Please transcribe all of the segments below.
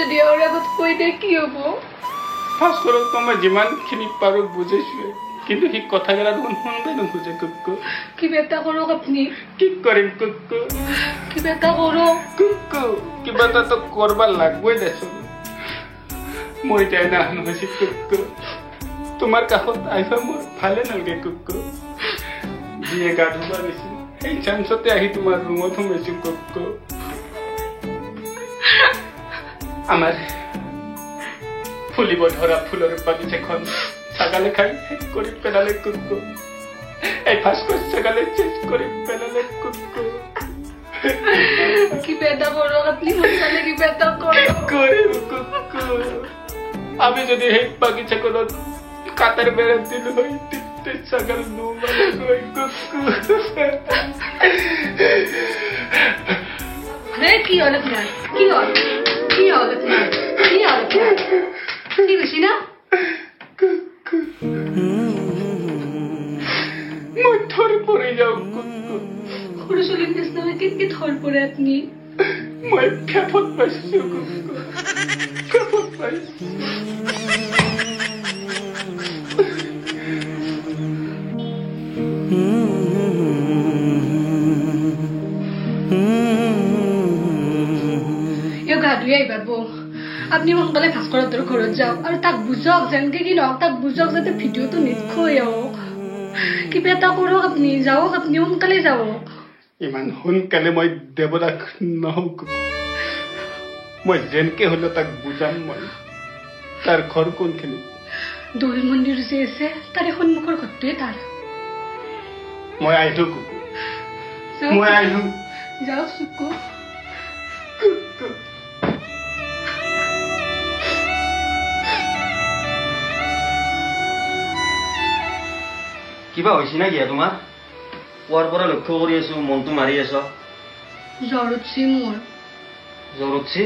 যদি ওৰ আগত কই দে কি হবো ভাস্কৰক তোমাৰ যিমানখিনি পাৰো বুজাইছো কিন্তু সি কথা গেলা দেখোন শুনবে নুখোজে কুক্কু কিবা এটা কৰক আপুনি কি কৰিম কুক্কু কিবা এটা কৰক কুক্কু কিবা এটা কৰবা লাগবই দেচোন মই এতিয়া নাহান হৈছি কুক্কু তোমাৰ কাষত আহিবা মোৰ ভালে নালাগে কুক্কু যিয়ে গা ধুবা গৈছিল সেই চান্সতে আহি তোমাৰ ৰুমত সোমাইছো কুক্কু আমাৰ ফুলিব ধৰা ফুলৰ বাগিচাখন ছাগালে খাই শেষ কৰি পেলালে কুক্কু এই ভাস্কৰ ছাগালে চেঞ্জ কৰি পেলালে কুক্কু কিবা এটা কৰক আপুনি সোনকালে কিবা এটা কৰক কৰিম কুক্কু আমি যদি সেই বাগিচাখনত কাটাৰ বেৰা দিলো হয় তেতিয়া ছাগাল নোমালে হয় কুক্কু কি হল আপনার কি হল কি হল আপনার কি হল আপনার কি বেশি না মই থর পড়ে যাও কুক্কু খুরুশলিন দেশনামে কি থর পড়ে আপনি মই ফেফত পাইছো কুক্কু ফেফত পাইছো আপনি সোনকালে ভাস্কৰহঁতৰ ঘৰত যাওক আৰু তাক বুজক যেনকে কি নহওক তাক বুজক যাতে ভিডিঅ'টো নিশ্চয় আহক কিবা এটা কৰক আপুনি যাওক আপুনি সোনকালে যাওক ইমান সোনকালে মই দেৱতাক নহওক মই যেনকে হলেও তাক বুজাম মই তাৰ ঘৰ কোনখিনি দৌল মন্দিৰ যে আছে তাৰে সন্মুখৰ ঘৰটোৱে তাৰ মই আহিলো কুকু মই আহিলো যাওক চুকু কিবা হৈছে না গিয়া তোমাৰ পুৱাৰ পৰা লক্ষ্য কৰি আছো মনটো মাৰি আছ জ্বৰ উঠছি মোৰ জ্বৰ উঠছি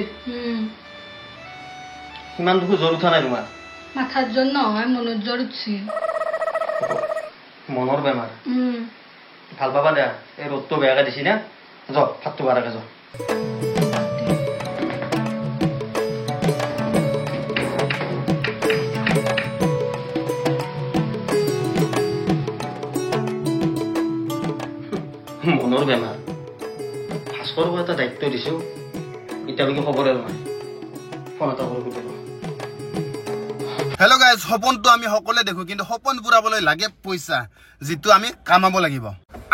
সিমান দুখো জ্বৰ উঠা নাই তোমাৰ মাথাৰ জ্বৰ নহয় মনত জ্বৰ উঠছি মনৰ বেমাৰ ভাল পাবা দে এই ৰ'দটো বেয়াকে দিছি না যাওক ভাতটো বাৰাকে যাওক মনৰ বেমাৰ ভাস্কৰক এটা দায়িত্ব দিছো এতিয়ালৈকে খবৰে নহয় ফোন এটা কৰি সুধিব হেল্ল' গাইজ সপোনটো আমি সকলোৱে দেখো কিন্তু সপোন পুৰাবলৈ লাগে পইচা যিটো আমি কামাব লাগিব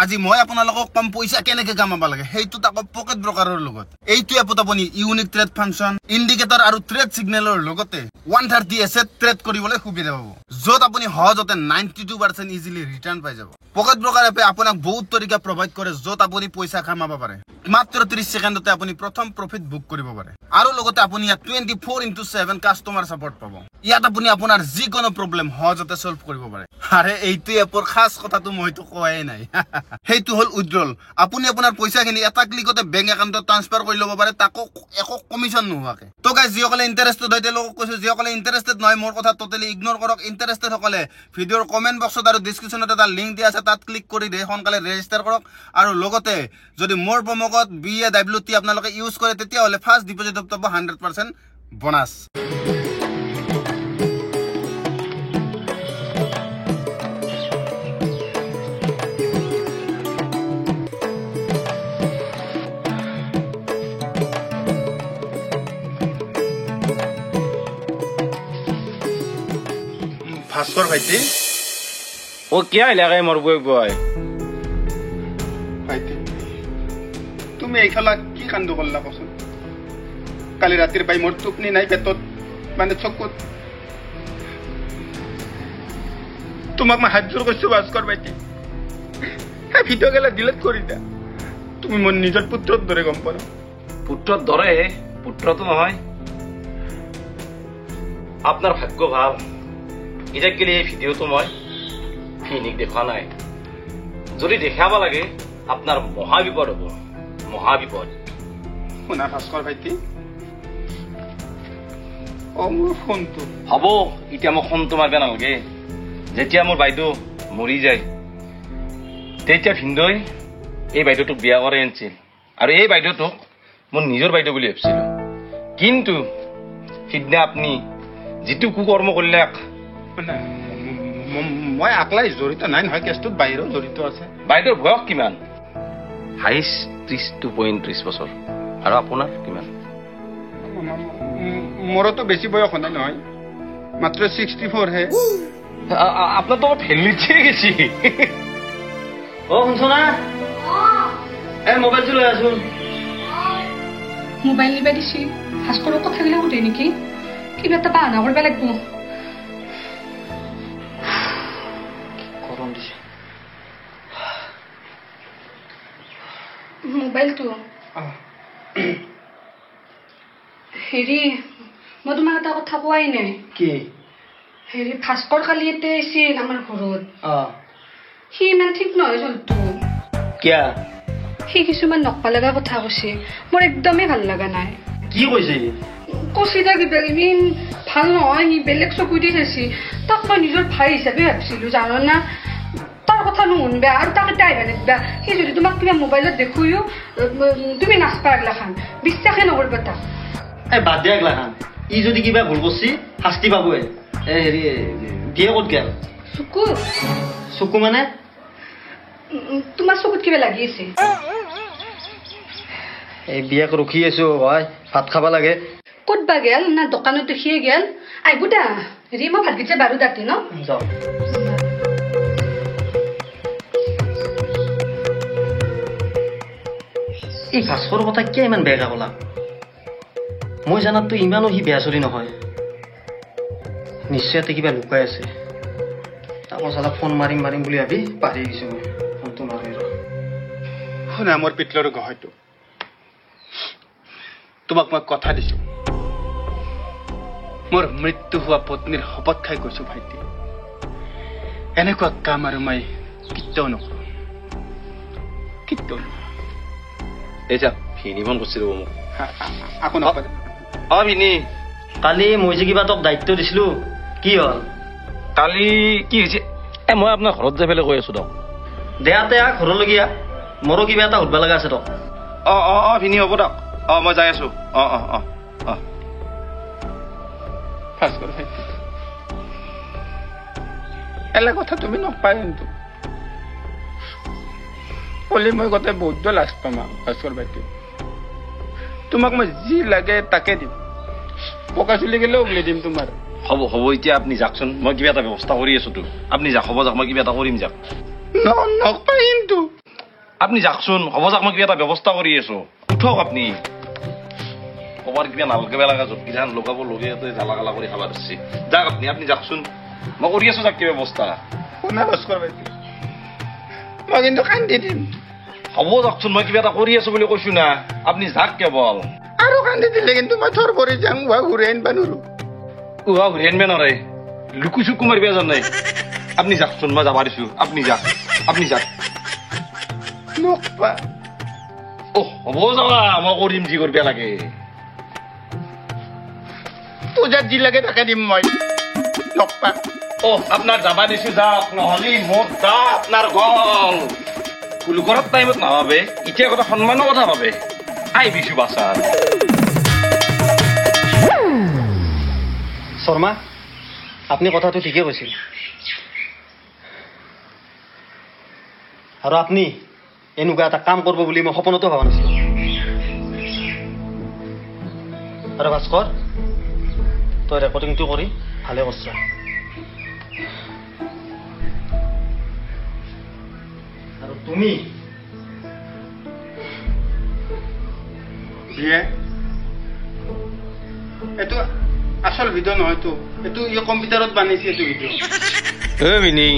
আজি মই আপোনালোকক কম পইচা কেনেকে কামাব লাগে সেইটো তাকো পকেট ব্ৰকাৰৰ লগত এইটো এপত আপুনি ইউনিক ট্ৰেড ফাংচন ইণ্ডিকেটৰ আৰু ট্ৰেড সিগনেলৰ লগতে 130 এছেট ট্ৰেড কৰিবলৈ সুবিধা পাব য'ত আপুনি সহজতে 92% ইজিলি ৰিটাৰ্ণ পাই যাব পকেট ব্ৰকাৰ এপে আপোনাক বহুত তৰিকা প্ৰভাইড কৰে য'ত আপুনি পইচা কামাব পাৰে মাত্ৰ 30 সেকেন্ডতে আপুনি প্ৰথম প্ৰফিট বুক কৰিব পাৰে আৰু লগতে আপুনি ইয়াত 24/7 কাস্টমাৰ সাপোৰ্ট পাব ইয়াত আপুনি আপোনাৰ যিকোনো প্ৰবলেম সহজতে সলভ কৰিব পাৰে আৰে এইটো এপৰ খাস কথাটো মইতো কোৱাই নাই সেইটো হল উইথড্ৰল আপুনি আপোনাৰ পইচাখিনি এটা ক্লিকতে বেংক একাউণ্টত ট্ৰান্সফাৰ কৰি ল'ব পাৰে তাকো একো কমিশন নোহোৱাকে তো গাইজ যিসকলে ইণ্টাৰেষ্টেড হয় তেওঁলোকক কৈছো যিসকলে ইণ্টাৰেষ্টেড নহয় মোৰ কথা টোটেলি ইগনোৰ কৰক ইণ্টাৰেষ্টেড সকলে ভিডিঅ'ৰ কমেণ্ট বক্সত আৰু ডিছক্ৰিপশ্যনত এটা লিংক দিয়া আছে তাত ক্লিক কৰি দে সোনকালে ৰেজিষ্টাৰ কৰক আৰু লগতে যদি মোৰ প্ৰম' কোড BAWT আপোনালোকে ইউজ কৰে তেতিয়াহ'লে ফাৰ্ষ্ট ডিপজিট পাব 100% বোনাছ ভাস্কৰ ভাইটি ও কিয় লাগে মোৰ বৈ বৈ ভাইটি তুমি এইফালে কি কাণ্ড কৰলা কচোন কালি ৰাতিৰ বাই মোৰ টোপনি নাই পেটত মানে চকুত তোমাক মই হাত জোৰ কৰিছো ভাস্কৰ ভাইটি সেই ভিডিঅ' গেলা ডিলিট কৰি দিয়া তুমি মোৰ নিজৰ পুত্ৰৰ দৰে গম পোৱা পুত্ৰৰ দৰে পুত্ৰটো নহয় আপোনাৰ ভাগ্য ভাল এতিয়া কেলে এই ভিডিঅ'টো মই ফিনিক দেখা নাই যদি দেখাব লাগে আপোনাৰ মহাবিপদ হ'ব মহাবিপদ শুনা ভাস্কৰ ভাইটি মোৰ ফোনটো হ'ব এতিয়া মই ফোনটো মাৰিব নালাগে যেতিয়া মোৰ বাইদেউ মৰি যায় তেতিয়া ভিন্দই এই বাইদেউটোক বিয়া কৰাই আনিছিল আৰু এই বাইদেউটোক মোৰ নিজৰ বাইদেউ বুলি ভাবিছিলো কিন্তু সিদিনা আপুনি যিটো কুকৰ্ম কৰিলে মই আকলাই জড়িত নাই নহয়, কেছটোত বাহিৰেও জড়িত আছে। বাইদেউৰ বয়স কিমান? হাইষ্ট 30 to 35 বছৰ। আৰু আপোনাৰ কিমান? মোৰতো বেছি বয়স হোৱা নাই নহয়, মাত্ৰ 64 হে। আপনার তো ফেলিছে গেছি। ও শুনছ না? মোবাইল চলে আসুন। মোবাইল নিবা দিছি, ভাস্কৰৰ কথাবিলাক সুধে নেকি? কিবা এটা বাহানা কৰিব লাগিব। গৰম দিছে। মোবাইলটো হেৰি, মই তোমাক এটা কথা কোৱাই নাই। কি? হেৰি, ভাস্কৰ কালি ইয়াতে আহিছিল আমাৰ ঘৰত। সি ইমান ঠিক নহয় চলটো। কিয়া? সি কিছুমান নকবা লগা কথা কৈছে, মোৰ একদমেই ভাল লগা নাই। কি কৈছে? কৈছে দা কিবা কিবি ভাল নহয়, সি বেলেগ চকু দি চাইছে। তাক মই নিজৰ ভাই হিচাপে ভাবিছিলো, জানো না? তাৰ কথা নুশুনবা আৰু তাক এটা আহিবা নিদিবা। সি যদি তোমাক কিবা মোবাইলত দেখুৱাও তুমি নাচবা এগলাখান, বিশ্বাসে নকৰিবা তাক। বাদ দিয়া এগলাখান, ই যদি কিবা ভুল কৰছি শাস্তি পাবই। হেৰি বিয়ে ক'ত গেল? চকু চকু মানে? তোমাৰ চকুত কিবা লাগি আছে? এই বিয়াক ৰখি আছো, হয় ভাত খাব লাগে। ক'তবা গেল না দোকানত দেখিয়ে গেল? আহিব দা। হেৰি, মই ভাতকেইটা বাৰু তাতে ন যাওঁ। এই ভাস্কৰৰ কথা কিয় ইমান বেয়াকৈ ক'লা? মই জানাততো ইমানো সি বেয়া চলি নহয়। নিশ্চয় কিবা লুকাই আছে। তাকো চালা ফোন মাৰিম মাৰিম বুলি ভাবি পাহৰি গৈছো। মই ফোনটো মাৰি শুনা মোৰ পিতলৰ গহয়টো, তোমাক মই কথা দিছো। মোৰ মৃত্যু হোৱা পত্নীৰ শপত খাই গৈছো ভাইটি, এনেকুৱা কাম আৰু মই কেতিয়াও নকৰো, কেতিয়াও নকৰো। এই যা ভিনি মন কৰিছিল মোক। আকৌ নকৰে। ভিনি, কালি মই যে কিবা তোক দায়িত্ব দিছিলো, কি হ'ল? কালি কি হৈছে? মই আপোনাৰ ঘৰত যাই পেলাই কৈ আছো দক। দেয়াতে ঘৰলৈকে মোৰো কিবা এটা সুধিব লগা আছে তোক। ভিনি হ'ব দক। মই যাই আছো। ভাস্কৰ ভাইটি, এলা কথা তুমি নপাই, কিন্তু কলি মই গোটেই বহুত লাজ পাম। ভাস্কৰ ভাইটি, তোমাক মই যি লাগে তাকে দিম, পকা চুলি গেলেও উগলি দিম তোমাৰ। হ'ব হ'ব, এতিয়া আপুনি যাকচোন, মই কিবা এটা ব্যৱস্থা কৰি আছো তো। আপুনি যাক, হ'ব যাক, মই কিবা এটা কৰিম যাক। নপাই কিন্তু আপুনি যাকচোন, হ'ব যাক, মই কিবা এটা ব্যৱস্থা কৰি আছো। উঠক আপুনি। কবাৰ কিবা নালকে লগা জটকিধান লগাব লগে জ্বালা গালা কৰি খাব ধৰিছে। যাক আপুনি যাকচোন, মই কৰি আছো যাক কিবা ব্যৱস্থা। শুনা ভাস্কৰ ভাইটি, মই কিন্তু কান্দি দিম। হ'ব যাকচোন, মই কিবা এটা কৰি আছো বুলি কৈছো না। আপুনি যাক কেৱল। আৰু কান্দি দিলে কিন্তু মই থৰ ভৰি যাম, ঘূৰি আনিব নোৱাৰো। ঘূৰি আনিব নোৱাৰে, লুকু চুকু মাৰিব জান নাই। আপুনি যাকচোন, মই যাব দিছো। আপুনি যাক, নকবা। হ'ব যাবা, মই কৰিম যি কৰিব লাগে। পূজাত যি লাগে তাকে দিম মই, নকবা। আপনাৰ যাবা দিছো যাওক, নহলে মোৰ দা আপনাৰ গল। ফুল কৰাৰ টাইমত নাভাবে, এতিয়া কথা সন্মানৰ কথা ভাবে। আই বিছু বাচাৰ শৰ্মা, আপুনি কথাটো ঠিকে কৈছিল। আৰু আপুনি এনেকুৱা এটা কাম কৰিব বুলি মই সপোনতো ভবা নাছিলো। আৰু ভাস্কৰ, তই ৰেকৰ্ডিংটো কৰি ভালে কৰিছ। আৰু তুমি এইটো আসল ভিডিঅ' নহয়তো, এইটো কম্পিউটাৰত বানাইছে এইটো ভিডিঅ'। মিনি,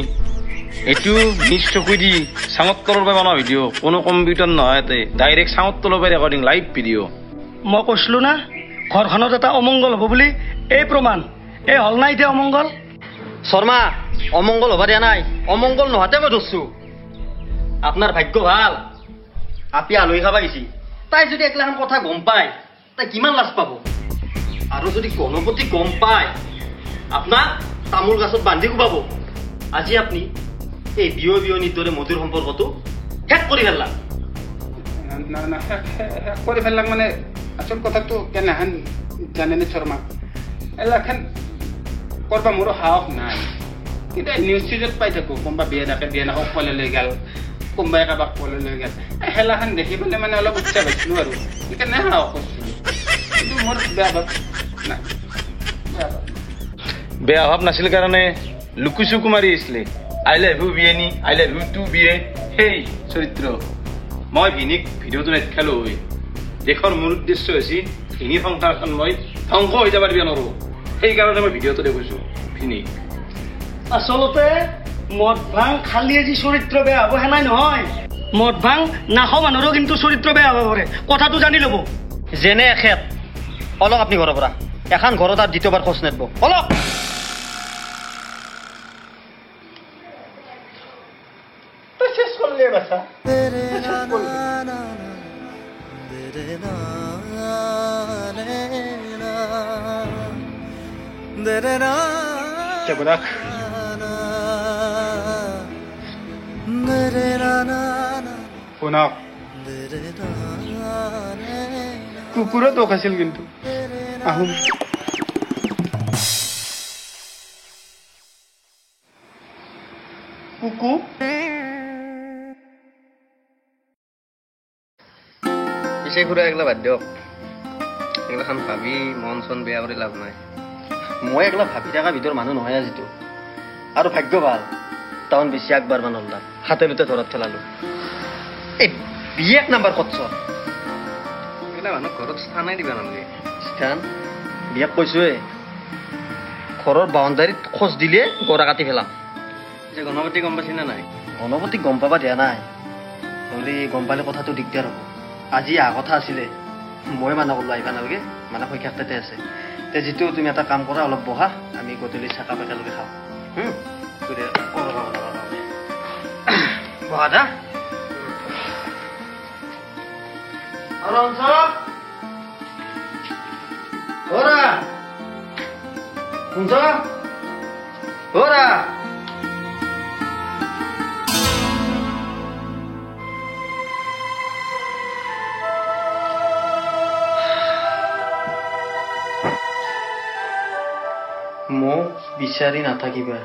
এইটো নিজ চকু দি চাঙত তলৰ পৰা বনোৱা ভিডিঅ', কোনো কম্পিউটাৰ নহয়। ডাইৰেক্ট চাঙত তলৰ পৰা ৰেকৰ্ডিং, লাইভ ভিডিঅ'। মই কৈছিলো না ঘৰখনত এটা অমংগল হ'ব বুলি, এই প্ৰমাণ। এই হল নাই এতিয়া অমংগল। শৰ্মা, অমংগল হবা দিয়া নাই, অমংগল নোহাতে মই ধৰছো। আপোনাৰ ভাগ্য ভাল, আপি আলহী খাবা গৈছি। তাই যদি একলাখান কথা গম পায়, তাই কিমান লাজ পাব। আৰু যদি গণপতি গম পায়, আপোনাক তামোল গাছত বান্ধি কোবাব। আজি আপুনি এই বিয়নিৰ দৰে মধুৰ সম্পৰ্কটো শেষ কৰি পেলাম। কৰি পেলাম মানে আচল কথাটো কেনেহেন জানেনে শৰ্মা? এলাখান কৰবা মোৰো সাহস নাই কিন্তু নিউজ চিজত পাই থাকো কোনোবা বিয়া নাকক পলে লৈ গেল কোনোবাই কাৰোবাক পলে লৈ গেল খেলাখন দেখি পেলাই মানে অলপ উৎসাহ পাইছিলো আৰু সেইকাৰণে সাহস কৰিছিলো কিন্তু মোৰ বেয়া ভাৱ নাই বেয়া ভাৱ নাছিল কাৰণে লুকু চুকু মাৰি আছিলে আই লাভ ইউ বিয়েনি আই লাভ ইউ টু বিয়ে সেই চৰিত্ৰ মই ভিনিক ভিডিঅ'টো নেদেখালো হৈ দেশৰ মূল উদ্দেশ্য হৈছে ভিনি সংসাৰখন মই ধ্বংস হৈ যাব দিব নোৱাৰো সেইকাৰণে মই ভিডিঅ'টো দেখুৱাইছো ভিনিক আচলতে মদ ভাং খালি আজি চৰিত্ৰ বেয়া হ'ব সেনাই নহয় মদ ভাং নাখাওঁ মানুহৰো কিন্তু চৰিত্ৰ বেয়া হ'ব পাৰে কথাটো জানি ল'ব যেনে এখেত অলপ আপুনি ঘৰৰ পৰা এখন ঘৰত আৰু দ্বিতীয়বাৰ খোজ নেদব অলপ চেষ্টা কৰিলে বাছা Cebrak. Punak. Kukurot to kasil gintu. Ahum. Kuku. পিছে ঘূৰা এগলা বাদ দিয়ক এগলাখান ভাবি মন চন বেয়া কৰি লাভ নাই মই এগলা ভাবি থকা ভিতৰ মানুহ নহয় আজিতো আৰু ভাগ্য ভাল টাউন বেছি আগবাঢ়বা নল্লা হাতে লুতে ধৰাত পেলালো এই বিয়ে এক নাম্বাৰ কচ্ছ এগলা মানুহ ঘৰত স্থানাই দিবা নালাগে স্থান বিয়াক কৈছোৱে ঘৰৰ বাউণ্ডাৰীত খোজ দিলে গৰা কাটি পেলাম যে গণপতি গম পাইছি নে নাই গণপতিক গম পাবা দিয়া নাই নহ'লে গম পালে কথাটো দিগদাৰ হ'ব আজি আহ কথা আছিলে মই মানা কৰিলো আহিবা নালাগে মানে পৰীক্ষা তাতে আছে তে যিটো তুমি এটা কাম কৰা অলপ বহা আমি গধূলি চাহ কাপ একেলগে খাওঁ বহা দা মোক বিচাৰি নাথাকিবা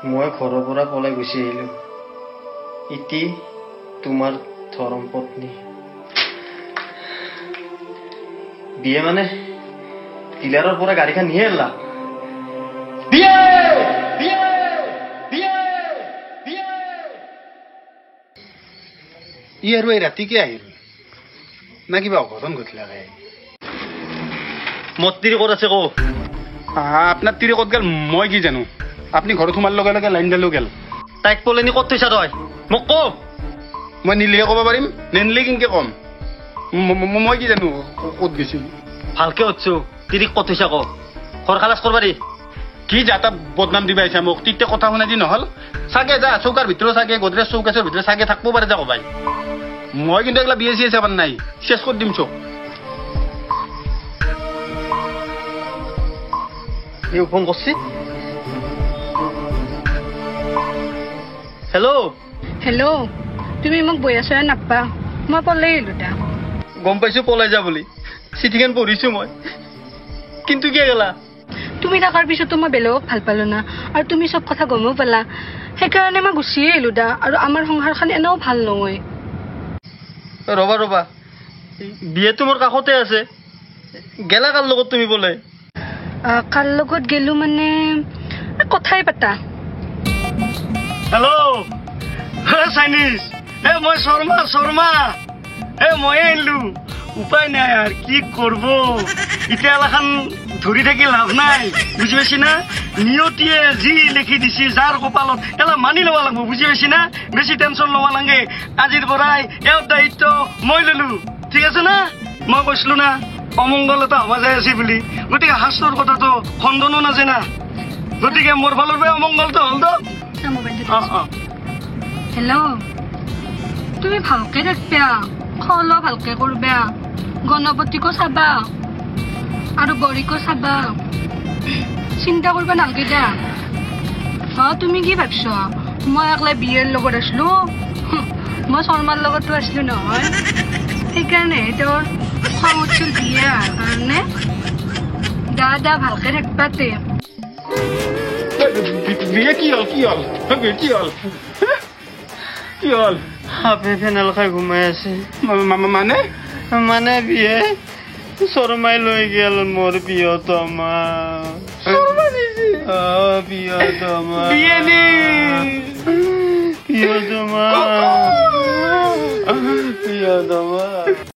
মই ঘৰৰ পৰা পলাই গুচি আহিলো ইতি তোমাৰ ধৰম পত্নী বিয়ে মানে ডিলাৰৰ পৰা গাড়ীখন নিয়ে আনলা বিয়ে বিয়ে বিয়ে বিয়ে ই আৰু এই ৰাতিকে আহিল না কিবা অঘটন ঘটিলা গাই মোৰ তিৰি ক'ত আছে কো আপোনাৰ তিৰি ক'ত গেল মই কি জানো আপুনি ঘৰত সোমাৰ লগে লগে লাইন ডালো গেল তাইক পলেনি ক'ত থৈছা তই মোক ক মই নিলেহে ক'ব পাৰিম নিনিলে কেনেকে ক'ম মই কি জানো ক'ত গৈছিল ভালকে উঠছো তিৰিক ক'ত থৈছা ক ঘৰ খালাচ কৰবা দি কি যাতা বদনাম দিবা আহিছা মোক তেতিয়া কথা শুনা দি নহ'ল চাগে যা চৌকাৰ ভিতৰত চাগে গদৰেজ চৌকাছৰ ভিতৰত চাগে থাকিব পাৰে যা ক'বাই মই কিন্তু এইগিলা বিয়ে চিয়ে চাবাৰ নাই চেছ কৰি দিম চক ফোন করছি হেল্ল' হেল্ল' তুমি মোক বৈ আছা নাপা মই পলাই আহিলো দা গম পাইছো পলাই যা বুলি চিঠিখন পঢ়িছো মই কিন্তু কি গেলা তুমি থকাৰ পিছতো মই বেলেগক ভাল পালো না আৰু তুমি চব কথা গমো পালা সেইকাৰণে মই গুচিয়ে আহিলো দা আৰু আমাৰ সংসাৰখন এনেও ভাল নহয় ৰবা ৰবা বিয়েটো মোৰ কাষতে আছে গেলা কাৰ লগত তুমি বোলে কাৰ লগত গেলো মানে কথাই পাতা হেল্ল' চাইনিজ মই শৰ্মা মই আহিলো উপায় নাই আৰু কি কৰিব এতিয়া এলাখান ধৰি থাকি লাভ নাই বুজি পাইছি না নিয়তিয়ে যি লিখি দিছি যাৰ কপালত এলা মানি ল'ব লাগিব বুজি পাইছি না বেছি টেনশ্যন ল'ব নালাগে আজিৰ পৰাই এওঁ দায়িত্ব মই ল'লো ঠিক আছে না মই কৈছিলো না অমংগল এটা হ'ব যাই আছে বুলি গতিকে শাস্ত্ৰৰ কথাটো খণ্ডনো নাযায় না গতিকে মোৰ ফালৰ পৰা অমংগলটো হ'ল তো হেল্ল' তুমি ভালকে থাকবা খোৱা লোৱা ভালকে কৰবা গণপতিকো চাবা আৰু গৌৰীকো চাবা চিন্তা কৰবা নালাগে দা তুমি কি ভাবছ মই একলাই বিয়েৰ লগত আছিলো মই শৰ্মাৰ লগতো আছিলো নহয় সেইকাৰণে তোৰ খং উঠিছিল বিয়ে কাৰণে গা দা ভালকে থাকবাতে বিয়ে কি হল বিয়ে কি হল কি হল আপে ফেনাল খাই ঘুমাই আছে মানে মানে বিয়ে শৰ্মাই লৈ গেল মোৰ প্ৰিয়তমা প্ৰিয়তমা বিয়ে নি প্ৰিয়তমা প্ৰিয়তমা